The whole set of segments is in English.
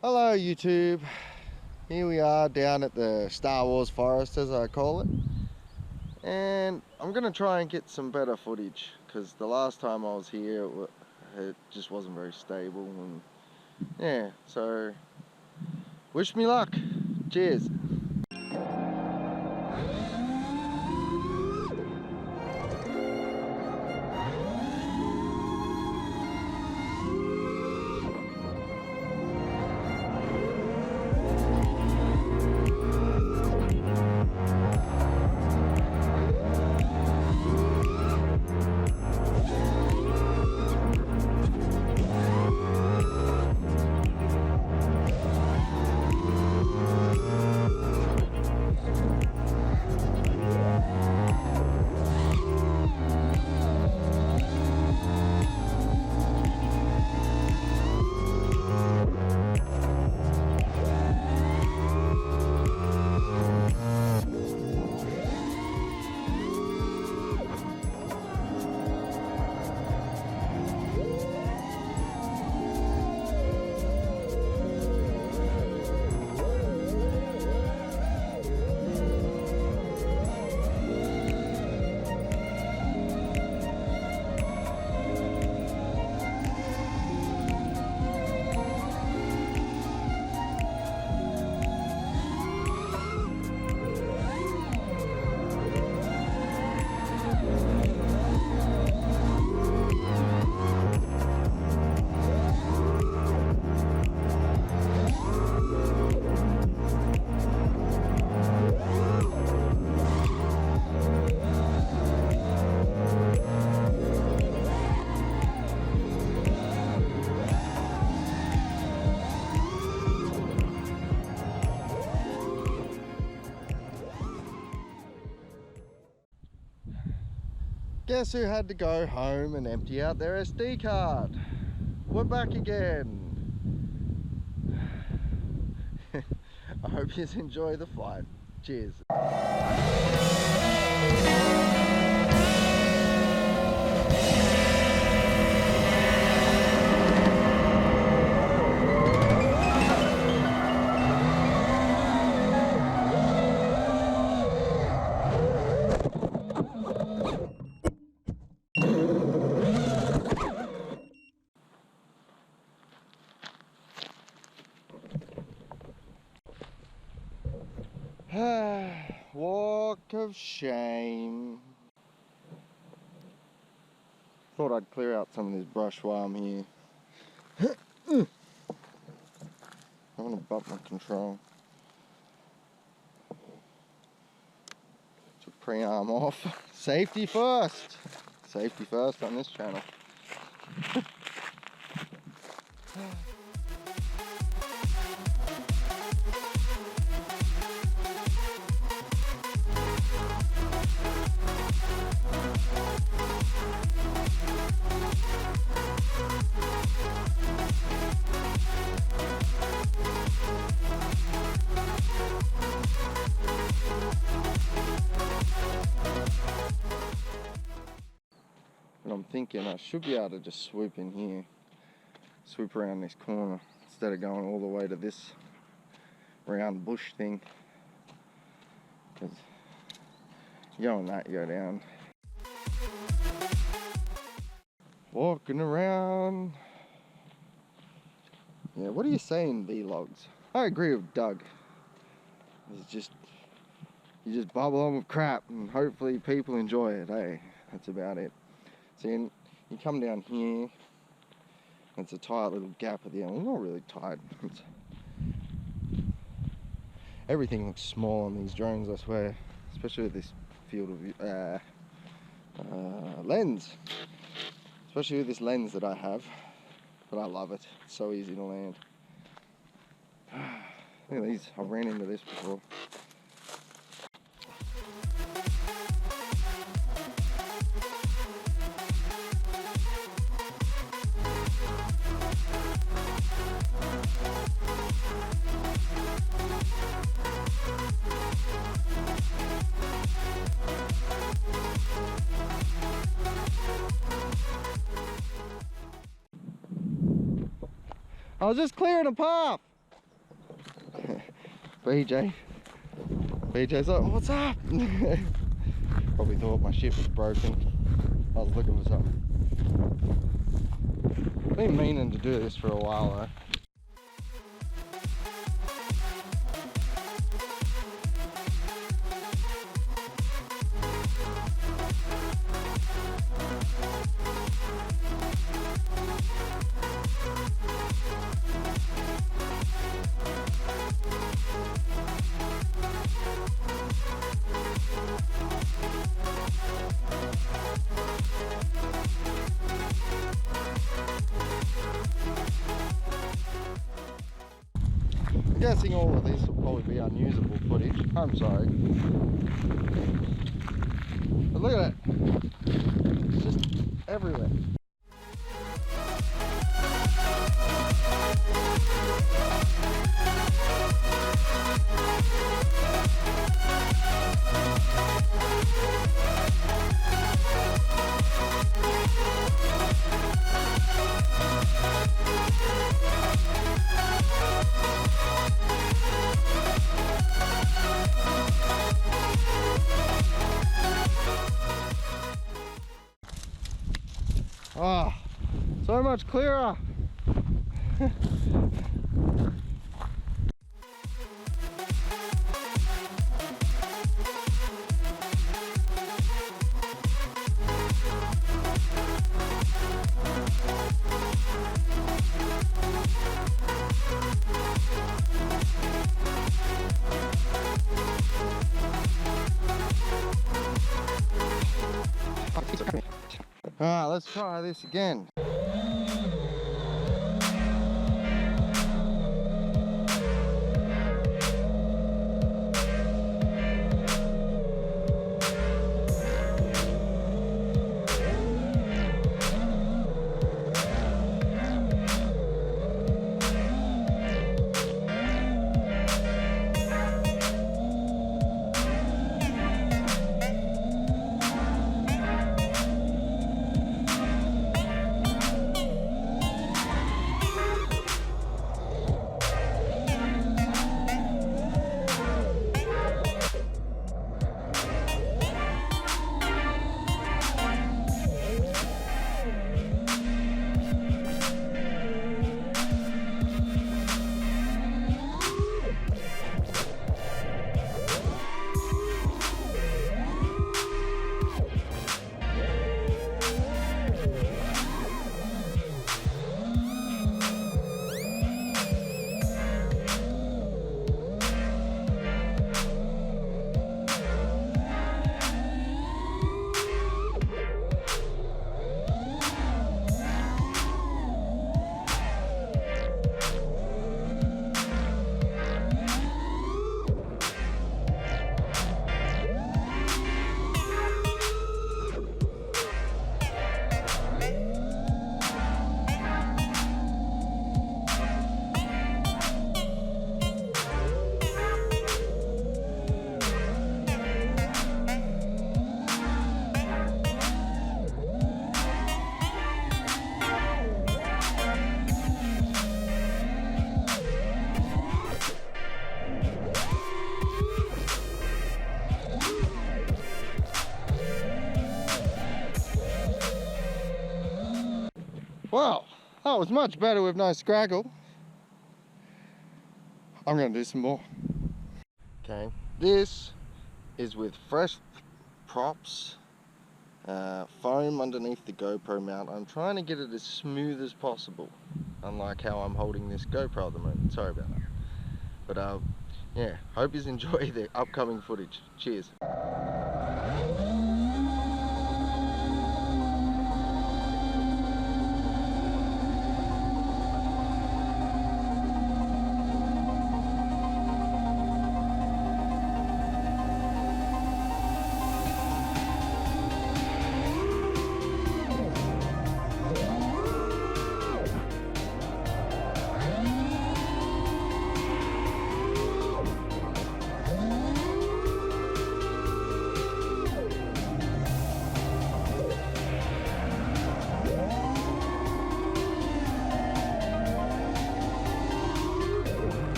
Hello YouTube, here we are down at the Star Wars forest as I call it, and I'm gonna try and get some better footage because the last time I was here it just wasn't very stable, and yeah, so wish me luck. Cheers. Guess who had to go home and empty out their SD card? We're back again. I hope you enjoy the flight. Cheers. Walk of shame. Thought I'd clear out some of this brush while I'm here. I want to bump my control. Took pre-arm off. Safety first. Safety first on this channel. And I'm thinking I should be able to just swoop in here, swoop around this corner instead of going all the way to this round bush thing, because you go on that, you go down. Walking around. Yeah, what do you say in vlogs? I agree with Doug. It's just, you just bubble on with crap and hopefully people enjoy it, hey? That's about it. See, you come down here, it's a tight little gap at the end. Well, not really tight. Everything looks small on these drones, I swear. Especially with this field of view, lens. Especially with this lens that I have. But I love it. It's so easy to land. Look at these. I've ran into this before. I was just clearing a path. BJ. BJ's like, what's up? Probably thought my ship was broken. I was looking for something. Been meaning to do this for a while though. I'm guessing all of this will probably be unusable footage. I'm sorry. But look at it. It's just everywhere. Oh, so much clearer. Alright, let's try this again. Wow, that was much better with no scraggle. I'm going to do some more. Okay, this is with fresh props, foam underneath the GoPro mount. I'm trying to get it as smooth as possible, unlike how I'm holding this GoPro at the moment. Sorry about that. But yeah, hope you enjoy the upcoming footage. Cheers.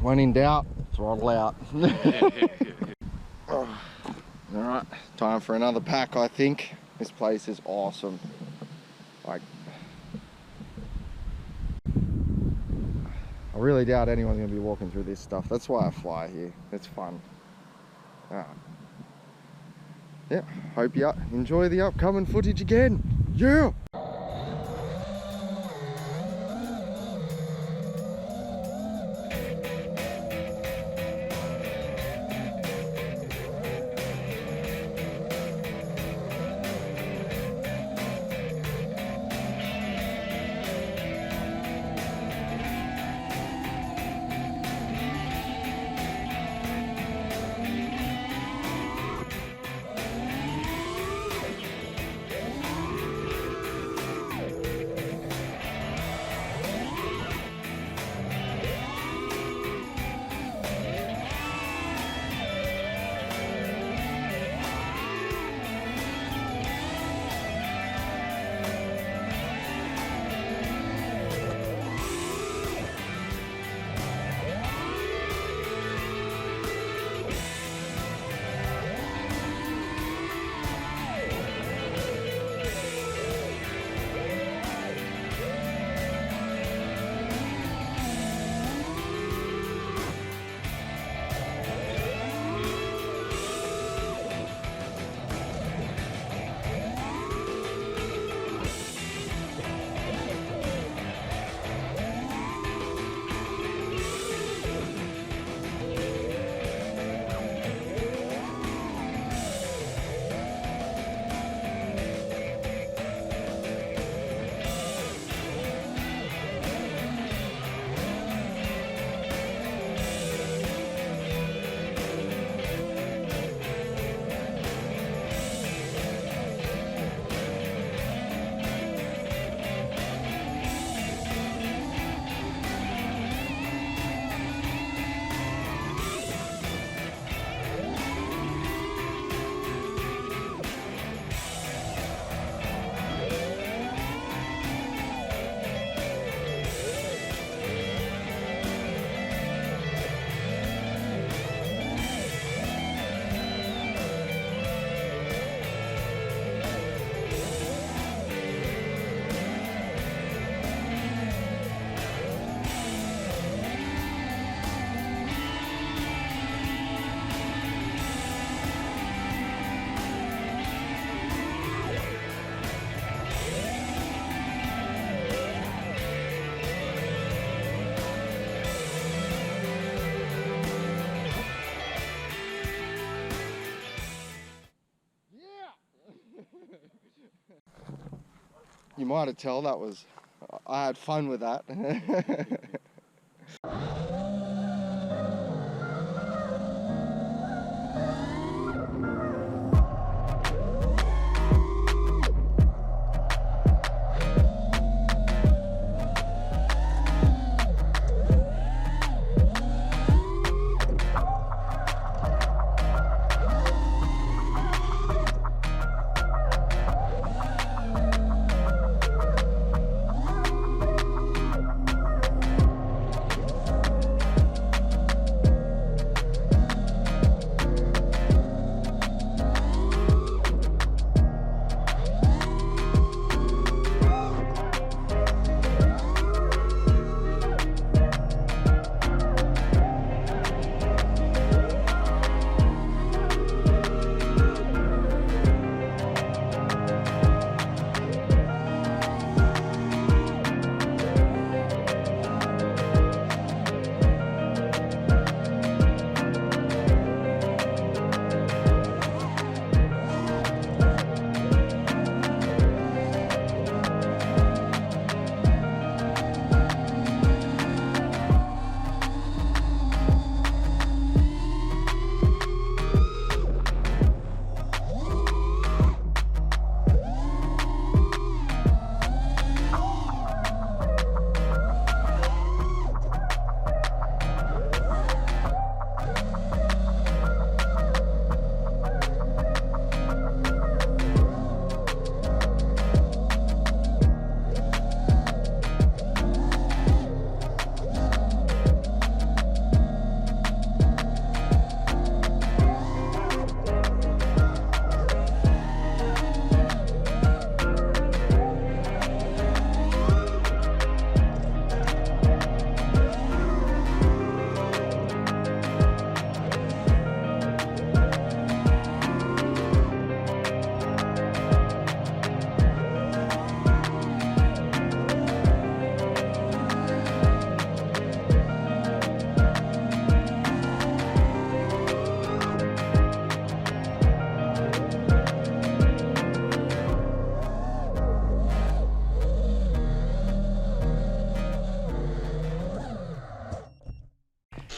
When in doubt, throttle out. Oh, all right, time for another pack, I think. This place is awesome. Like, I really doubt anyone's gonna be walking through this stuff. That's why I fly here. It's fun. Yeah, hope you enjoy the upcoming footage again. Yeah! You might have told I had fun with that.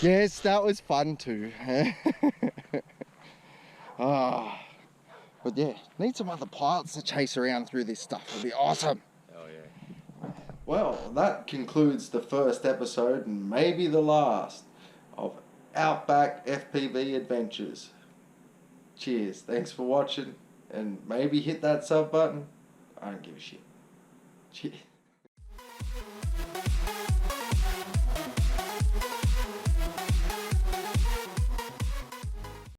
Yes, that was fun too. Ah, but yeah, need some other pilots to chase around through this stuff. It'll be awesome. Oh yeah. Well, that concludes the first episode and maybe the last of OutBack FPV Adventures. Cheers. Thanks for watching, and maybe hit that sub button. I don't give a shit. Cheers.